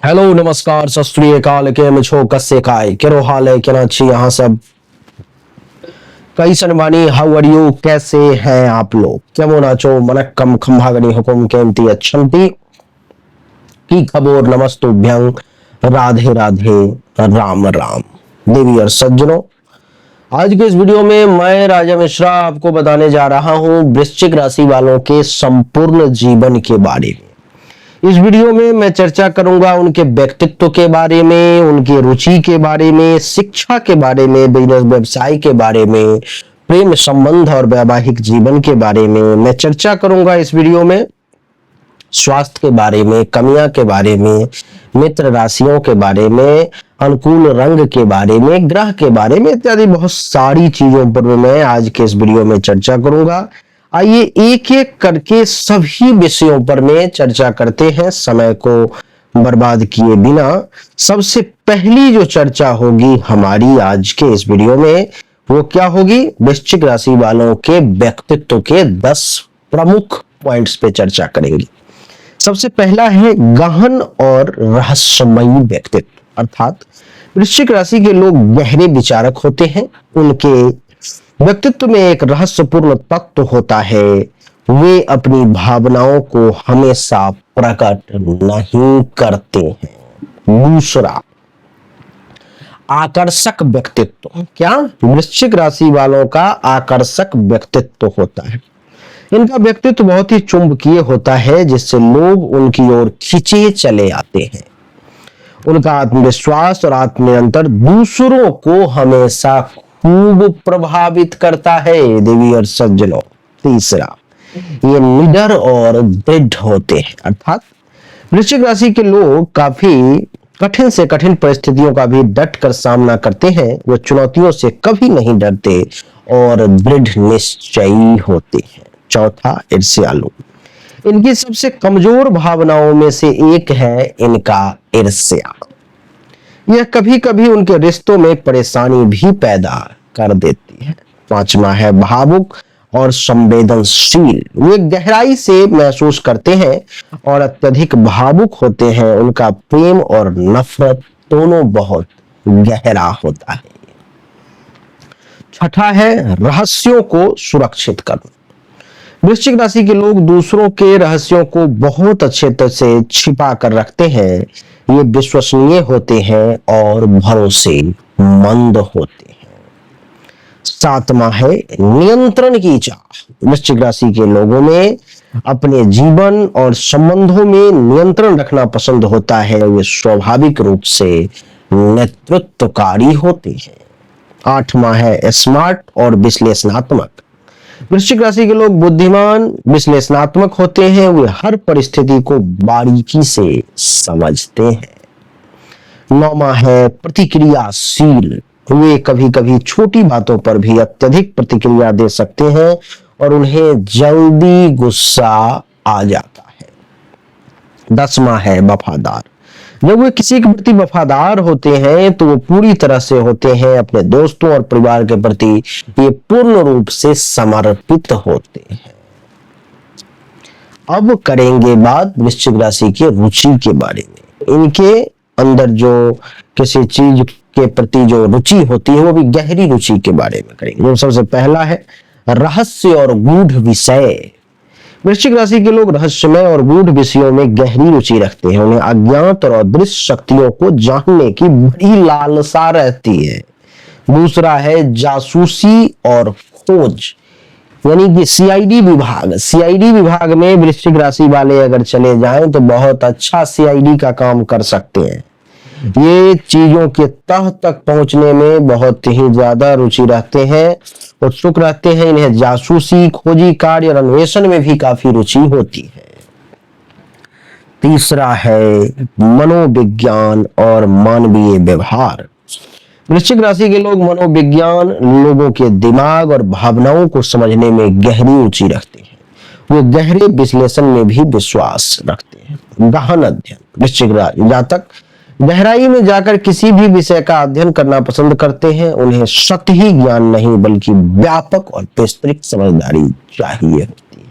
Hello नमस्कार सत श्री अकाल केम छो कस्से काय केरो हाल है केना छी यहाँ सब कैसन बानी हाउ आर यू कैसे हैं आप लोग केमन आछो मनक्कम खंभागनी हुकुम केमती अच्छंती की खबर नमस्तुभ्यं राधे राधे राम राम देवी और सज्जनों। आज के इस वीडियो में मैं राजा मिश्रा आपको बताने जा रहा हूं वृश्चिक राशि वालों के संपूर्ण जीवन के बारे में। इस वीडियो में मैं चर्चा करूंगा उनके व्यक्तित्व के बारे में, उनकी रुचि के बारे में, शिक्षा के बारे में, बिजनेस व्यवसाय के बारे में, प्रेम संबंध और वैवाहिक जीवन के बारे में मैं चर्चा करूंगा। इस वीडियो में स्वास्थ्य के बारे में, कमियां के बारे में, मित्र राशियों के बारे में, अनुकूल रंग के बारे में, ग्रह के बारे में इत्यादि बहुत सारी चीजों पर मैं आज के इस वीडियो में चर्चा करूंगा। आइए एक एक करके सभी विषयों पर में चर्चा करते हैं समय को बर्बाद किए बिना। सबसे पहली जो चर्चा होगी हमारी आज के इस वीडियो में वो क्या होगी, वृश्चिक राशि वालों के व्यक्तित्व के 10 प्रमुख पॉइंट्स पे चर्चा करेंगे। सबसे पहला है गहन और रहस्यमयी व्यक्तित्व, अर्थात वृश्चिक राशि के लोग गहरे विचारक होते हैं। उनके व्यक्तित्व में एक रहस्यपूर्ण तत्व होता है, वे अपनी भावनाओं को हमेशा प्रकट नहीं करते हैं। दूसरा, आकर्षक व्यक्तित्व। क्या वृश्चिक राशि वालों का आकर्षक व्यक्तित्व होता है। इनका व्यक्तित्व बहुत ही चुंबकीय होता है जिससे लोग उनकी ओर खींचे चले आते हैं। उनका आत्मविश्वास और आत्मनियंत्रण दूसरों को हमेशा खूब प्रभावित करता है। देवी और सज्जनों, तीसरा, ये निडर और दृढ़ होते हैं, अर्थात वृश्चिक राशि के लोग काफी कठिन से कठिन परिस्थितियों का भी डट कर सामना करते हैं। वो चुनौतियों से कभी नहीं डरते और दृढ़ निश्चयी होते हैं। चौथा, ईर्ष्यालु। इनकी सबसे कमजोर भावनाओं में से एक है इनका ईर्ष्या। यह कभी कभी उनके रिश्तों में परेशानी भी पैदा कर देती है। पांचवा है भावुक और संवेदनशील। वे गहराई से महसूस करते हैं और अत्यधिक भावुक होते हैं। उनका प्रेम और नफरत दोनों बहुत गहरा होता है। छठा है रहस्यों को सुरक्षित करना। वृश्चिक राशि के लोग दूसरों के रहस्यों को बहुत अच्छे तरह से छिपा कर रखते हैं। ये विश्वसनीय होते हैं और भरोसेमंद होते हैं। सातवां है नियंत्रण की चाह। वृश्चिक राशि के लोगों में अपने जीवन और संबंधों में नियंत्रण रखना पसंद होता है। वे स्वाभाविक रूप से नेतृत्वकारी होते हैं। आठवां है स्मार्ट और विश्लेषणात्मक। वृश्चिक राशि के लोग बुद्धिमान, विश्लेषणात्मक होते हैं। वे हर परिस्थिति को बारीकी से समझते हैं। नौवां है प्रतिक्रियाशील। वे कभी कभी छोटी बातों पर भी अत्यधिक प्रतिक्रिया दे सकते हैं और उन्हें जल्दी गुस्सा आ जाता है। 10वां है वफादार। जब वे किसी के प्रति वफादार होते हैं तो वो पूरी तरह से होते हैं। अपने दोस्तों और परिवार के प्रति ये पूर्ण रूप से समर्पित होते हैं। अब करेंगे बात वृश्चिक राशि की रुचि के बारे में। इनके अंदर जो किसी चीज के प्रति जो रुचि होती है वो भी गहरी रुचि के बारे में करेंगे। जो सबसे पहला है रहस्य और गूढ़ विषय। वृश्चिक राशि के लोग रहस्यमय और गूढ़ विषयों में गहरी रुचि रखते हैं। उन्हें अज्ञात और अदृश्य शक्तियों को जानने की बड़ी लालसा रहती है। दूसरा है जासूसी और खोज, यानी कि सीआईडी विभाग। सीआईडी विभाग में वृश्चिक राशि वाले अगर चले जाएं तो बहुत अच्छा सीआईडी का काम कर सकते हैं। ये चीजों के तह तक पहुंचने में बहुत ही ज्यादा रुचि रखते हैं, उत्सुक रहते हैं। इन्हें जासूसी, खोजी कार्य और अन्वेषण में भी काफी रुचि होती है। तीसरा है मनोविज्ञान और मानवीय व्यवहार। वृश्चिक राशि के लोग मनोविज्ञान, लोगों के दिमाग और भावनाओं को समझने में गहरी रुचि रखते हैं। वो गहरे विश्लेषण में भी विश्वास रखते हैं। गहन अध्ययन। वृश्चिक राशि जातक गहराई में जाकर किसी भी विषय का अध्ययन करना पसंद करते हैं। उन्हें सतही ज्ञान नहीं बल्कि व्यापक और विस्तृत समझदारी चाहिए होती है।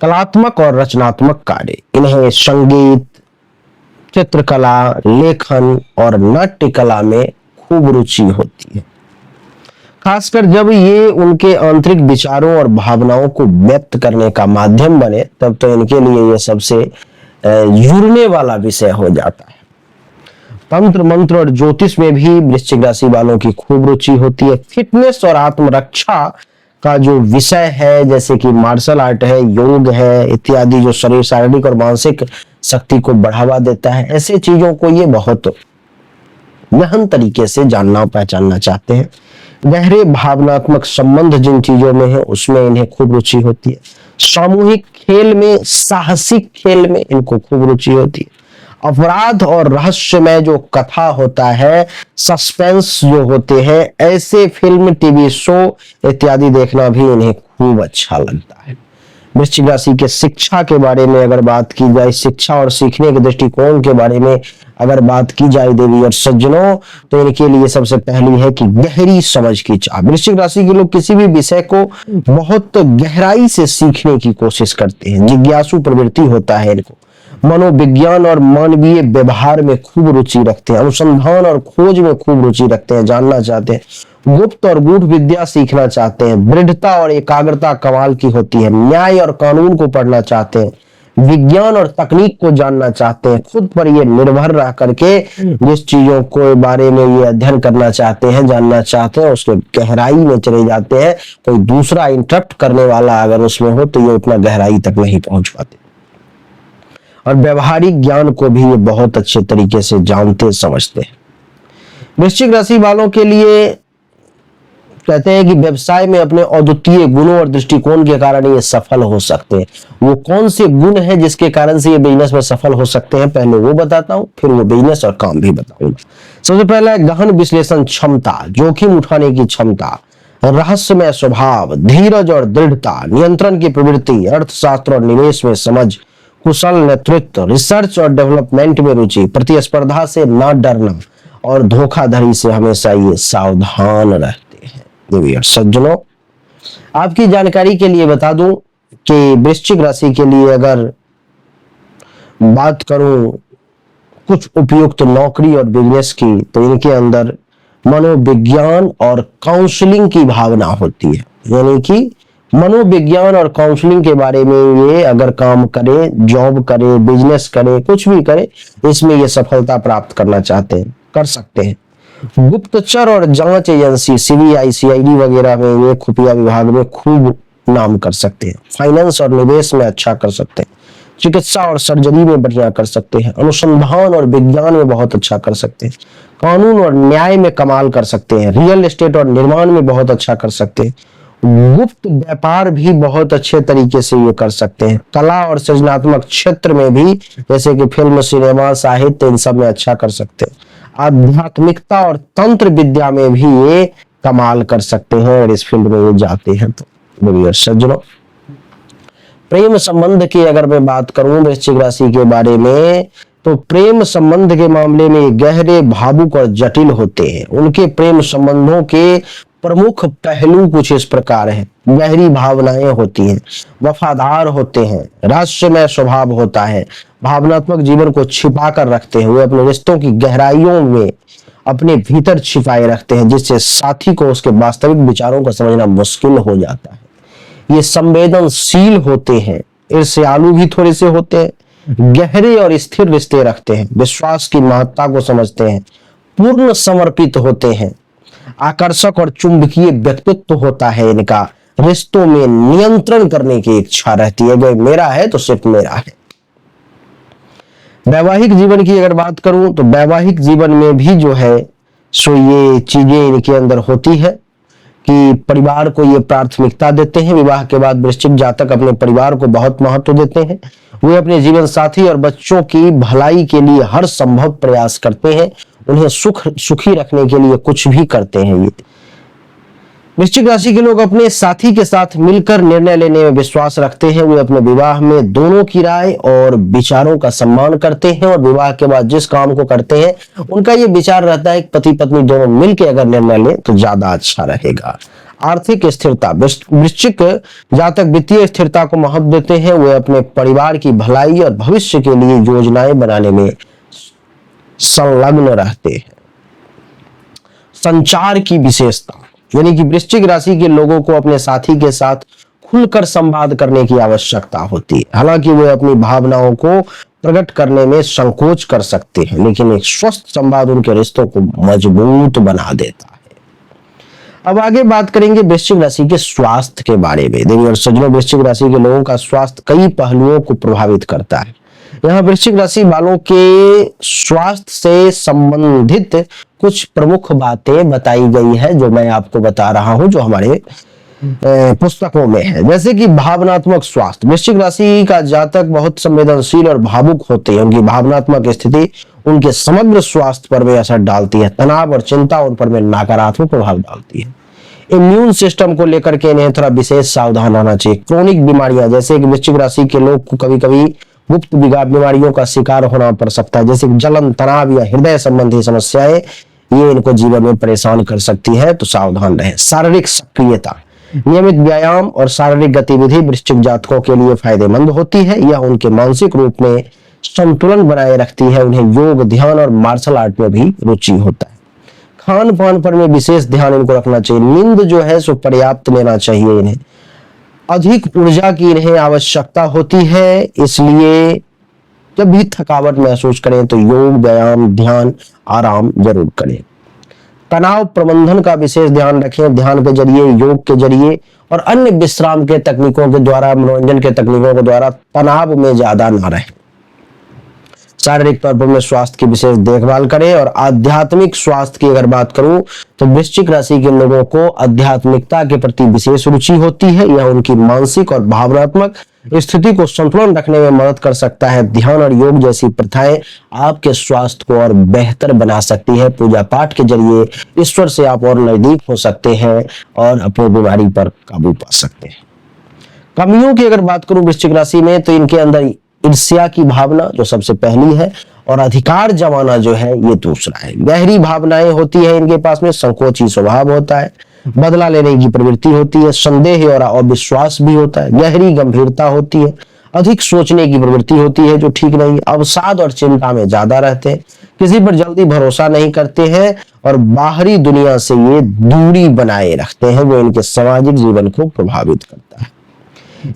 कलात्मक और रचनात्मक कार्य, इन्हें संगीत, चित्रकला, लेखन और नाट्य कला में खूब रुचि होती है। खासकर जब ये उनके आंतरिक विचारों और भावनाओं को व्यक्त करने का माध्यम बने, तब तो इनके लिए ये सबसे जुड़ने वाला विषय हो जाता है। तंत्र मंत्र और ज्योतिष में भी वृश्चिक राशि वालों की खूब रुचि होती है। फिटनेस और आत्मरक्षा का जो विषय है, जैसे कि मार्शल आर्ट है, योग है इत्यादि, जो शरीर शारीरिक और मानसिक शक्ति को बढ़ावा देता है, ऐसे चीजों को ये बहुत गहन तरीके से जानना पहचानना चाहते हैं। गहरे भावनात्मक संबंध जिन चीजों में है उसमें इन्हें खूब रुचि होती है। सामूहिक खेल में, साहसिक खेल में इनको खूब रुचि होती है। अपराध और रहस्यमय जो कथा होता है, सस्पेंस जो होते हैं, ऐसे फिल्म, टीवी शो इत्यादि देखना भी इन्हें खूब अच्छा लगता है। वृश्चिक राशि के शिक्षा के बारे में अगर बात की जाए, शिक्षा और सीखने के दृष्टिकोण के बारे में अगर बात की जाए देवी और सज्जनों, तो इनके लिए सबसे पहली है कि गहरी समझ की चाह। वृश्चिक राशि के लोग किसी भी विषय को बहुत गहराई से सीखने की कोशिश करते हैं। जिज्ञासु प्रवृत्ति होता है इनको। मनोविज्ञान और मानवीय व्यवहार में खूब रुचि रखते हैं। अनुसंधान और खोज में खूब रुचि रखते हैं, जानना चाहते हैं। गुप्त और गूढ़ विद्या सीखना चाहते हैं। दृढ़ता और एकाग्रता कमाल की होती है। न्याय और कानून को पढ़ना चाहते हैं। विज्ञान और तकनीक को जानना चाहते हैं। खुद पर ये निर्भर रह करके जिस चीजों के बारे में ये अध्ययन करना चाहते हैं, जानना चाहते हैं, उसके गहराई में चले जाते हैं। कोई दूसरा इंटरप्ट करने वाला अगर उसमें हो तो ये उतना गहराई तक नहीं पहुंच पाते। और व्यवहारिक ज्ञान को भी ये बहुत अच्छे तरीके से जानते समझते हैं। वृश्चिक राशि वालों के लिए कहते हैं कि व्यवसाय में अपने अद्वितीय गुणों और दृष्टिकोण के कारण ये सफल हो सकते हैं। वो कौन से गुण है जिसके कारण से ये बिजनेस में सफल हो सकते हैं, पहले वो बताता हूं, फिर वो बिजनेस और काम भी बताऊंगा। सबसे पहला है गहन विश्लेषण क्षमता, जोखिम उठाने की क्षमता, रहस्यमय स्वभाव, धीरज और दृढ़ता, नियंत्रण की प्रवृत्ति, अर्थशास्त्र और निवेश में समझ, कुशल नेतृत्व, रिसर्च और डेवलपमेंट में रुचि, प्रतिस्पर्धा से ना डरना और धोखाधड़ी से हमेशा ये सावधान रहते हैं। देवी और सज्जनों, आपकी जानकारी के लिए बता दूं कि वृश्चिक राशि के लिए अगर बात करूं कुछ उपयुक्त नौकरी और बिजनेस की, तो इनके अंदर मनोविज्ञान और काउंसलिंग की भावना होती है। यानी कि मनोविज्ञान और काउंसलिंग के बारे में ये अगर काम करे, जॉब करे, बिजनेस करे, कुछ भी करे, इसमें ये सफलता प्राप्त करना चाहते हैं, कर सकते हैं। गुप्तचर और जांच एजेंसी, सीबीआई, सीआईडी वगैरह में ये खुफिया विभाग में खूब नाम कर सकते हैं। फाइनेंस और निवेश में अच्छा कर सकते हैं। चिकित्सा और सर्जरी में बढ़िया कर सकते हैं। अनुसंधान और विज्ञान में बहुत अच्छा कर सकते हैं। कानून और न्याय में कमाल कर सकते हैं। रियल एस्टेट और निर्माण में बहुत अच्छा कर सकते हैं। गुप्त व्यापार भी बहुत अच्छे तरीके से ये कर सकते हैं। कला और सृजनात्मक क्षेत्र में भी, जैसे कि फिल्म, सिनेमा, साहित्य, इन सब में अच्छा कर सकते हैं। आध्यात्मिकता और तंत्र विद्या में भी ये कमाल कर सकते हैं और इस फील्ड में ये जाते हैं। तो सज्जनों, प्रेम संबंध की अगर मैं बात करूं वृश्चिक राशि के बारे में, तो प्रेम संबंध के मामले में गहरे, भावुक और जटिल होते हैं। उनके प्रेम संबंधों के प्रमुख पहलू कुछ इस प्रकार हैं। गहरी भावनाएं होती हैं, वफादार होते हैं, रहस्यमय स्वभाव होता है, भावनात्मक जीवन को छिपा कर रखते हैं। वे अपने रिश्तों की गहराइयों में अपने भीतर छिपाए रखते हैं, जिससे साथी को उसके वास्तविक विचारों को समझना मुश्किल हो जाता है। ये संवेदनशील होते हैं, ईर्ष्यालु भी थोड़े से होते हैं, गहरे और स्थिर रिश्ते रखते हैं, विश्वास की महत्ता को समझते हैं, पूर्ण समर्पित होते हैं, आकर्षक और चुंबकीय व्यक्तित्व होता है इनका, रिश्तों में नियंत्रण करने की इच्छा रहती है, अगर मेरा है तो सिर्फ मेरा है। वैवाहिक जीवन की अगर बात करूं तो वैवाहिक जीवन में भी जो है सो ये चीजें इनके अंदर होती है कि परिवार को ये प्राथमिकता देते हैं। विवाह के बाद वृश्चिक जातक अपने परिवार को बहुत महत्व देते हैं। वे अपने जीवन साथी और बच्चों की भलाई के लिए हर संभव प्रयास करते हैं। उन्हें सुखी रखने के लिए कुछ भी करते हैं। ये वृश्चिक राशि के लोग अपने साथी के साथ मिलकर निर्णय लेने में विश्वास रखते हैं। वे अपने विवाह में दोनों की राय और विचारों का सम्मान करते हैं और विवाह के बाद जिस काम को करते हैं उनका ये विचार रहता है कि पति पत्नी दोनों मिलकर अगर निर्णय लें तो ज्यादा अच्छा रहेगा। आर्थिक स्थिरता, वृश्चिक जातक वित्तीय स्थिरता को महत्व देते हैं। वे अपने परिवार की भलाई और भविष्य के लिए योजनाएं बनाने में संलग्न रहते हैं। संचार की विशेषता, यानी कि वृश्चिक राशि के लोगों को अपने साथी के साथ खुलकर संवाद करने की आवश्यकता होती है। हालांकि वे अपनी भावनाओं को प्रकट करने में संकोच कर सकते हैं, लेकिन एक स्वस्थ संवाद उनके रिश्तों को मजबूत बना देता है। अब आगे बात करेंगे वृश्चिक राशि के स्वास्थ्य के बारे में। देवी और सज्जनों, वृश्चिक राशि के लोगों का स्वास्थ्य कई पहलुओं को प्रभावित करता है। यहाँ वृश्चिक राशि वालों के स्वास्थ्य से संबंधित कुछ प्रमुख बातें बताई गई है, जो मैं आपको बता रहा हूं, जो हमारे पुस्तकों में है। जैसे कि भावनात्मक स्वास्थ्य, वृश्चिक राशि का जातक बहुत संवेदनशील और भावुक होते हैं। उनकी भावनात्मक स्थिति उनके समग्र स्वास्थ्य पर भी असर डालती है। तनाव और चिंता उन पर में नकारात्मक प्रभाव डालती है। इम्यून सिस्टम को लेकर के इन्हें थोड़ा विशेष सावधान रहना चाहिए। क्रोनिक बीमारियां, जैसे कि वृश्चिक राशि के लोग को कभी कभी गुप्त बीमारियों का शिकार होना पड़ सकता है, जैसे जलन, तनाव या हृदय संबंधी समस्याएं, ये इनको जीवन में परेशान कर सकती है, तो सावधान रहें। शारीरिक सक्रियता, नियमित व्यायाम और शारीरिक गतिविधि वृश्चिक जातकों के लिए फायदेमंद होती है। यह उनके मानसिक रूप में संतुलन बनाए रखती है। उन्हें योग, ध्यान और मार्शल आर्ट में भी रुचि होता है। खान पान पर में विशेष ध्यान इनको रखना चाहिए। नींद जो है सो पर्याप्त लेना चाहिए। इन्हें अधिक ऊर्जा की इन्हें आवश्यकता होती है, इसलिए जब भी थकावट महसूस करें तो योग, व्यायाम, ध्यान, आराम जरूर करें। तनाव प्रबंधन का विशेष ध्यान रखें। ध्यान के जरिए, योग के जरिए और अन्य विश्राम के तकनीकों के द्वारा, मनोरंजन के तकनीकों के द्वारा तनाव में ज्यादा ना रहें। शारीरिक तौर पर स्वास्थ्य की विशेष देखभाल करें। और आध्यात्मिक स्वास्थ्य की अगर बात करूं तो वृश्चिक राशि के लोगों को आध्यात्मिकता के प्रति विशेष रुचि होती है। यह उनकी मानसिक और भावनात्मक स्थिति को संतुलन रखने में मदद कर सकता है। ध्यान और योग जैसी प्रथाएं आपके स्वास्थ्य को और बेहतर बना सकती है। पूजा पाठ के जरिए ईश्वर से आप और नजदीक हो सकते हैं और अपनी बीमारी पर काबू पा सकते हैं। कमियों की अगर बात करूं वृश्चिक राशि में, तो इनके अंदर ईर्ष्या की भावना जो सबसे पहली है, और अधिकार जमाना जो है ये दूसरा है। गहरी भावनाएं होती है इनके पास में, संकोची स्वभाव होता है, बदला लेने की प्रवृत्ति होती है, संदेह और अविश्वास भी होता है, गहरी गंभीरता होती है, अधिक सोचने की प्रवृत्ति होती है जो ठीक नहीं, अवसाद और चिंता में ज्यादा रहते हैं, किसी पर जल्दी भरोसा नहीं करते हैं और बाहरी दुनिया से ये दूरी बनाए रखते हैं, जो इनके सामाजिक जीवन को प्रभावित करता है।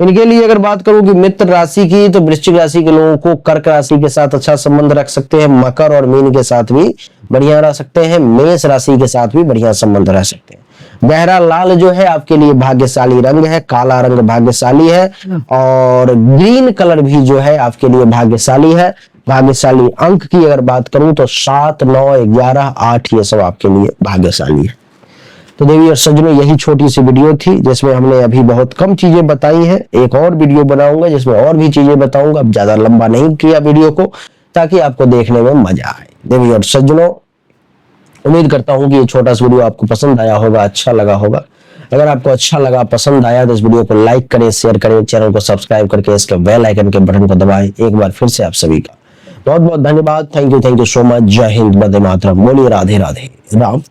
इनके लिए अगर बात करूं कि मित्र राशि की, तो वृश्चिक राशि के लोगों को कर्क राशि के साथ अच्छा संबंध रख सकते हैं। मकर और मीन के साथ भी बढ़िया रह सकते हैं। मेष राशि के साथ भी बढ़िया संबंध रह सकते हैं। गहरा लाल जो है आपके लिए भाग्यशाली रंग है। काला रंग भाग्यशाली है और ग्रीन कलर भी जो है आपके लिए भाग्यशाली है। भाग्यशाली अंक की अगर बात करूं तो 7, 9, 11, 8 ये सब आपके लिए भाग्यशाली है। तो देवी और सज्जनों, यही छोटी सी वीडियो थी जिसमें हमने अभी बहुत कम चीजें बताई हैं। एक और वीडियो बनाऊंगा जिसमें और भी चीजें बताऊंगा। अब ज्यादा लंबा नहीं किया वीडियो को, ताकि आपको देखने में मजा आए। देवी और सज्जनों, उम्मीद करता हूं कि ये छोटा सा वीडियो आपको पसंद आया होगा, अच्छा लगा होगा। अगर आपको अच्छा लगा, पसंद आया, तो इस वीडियो को लाइक करें, शेयर करें, चैनल को सब्सक्राइब करके इसके बेल आइकन के बटन को दबाएं। एक बार फिर से आप सभी का बहुत बहुत धन्यवाद। Thank you so much. जय हिंद, वंदे मातरम। बोलिए राधे राधे, राम।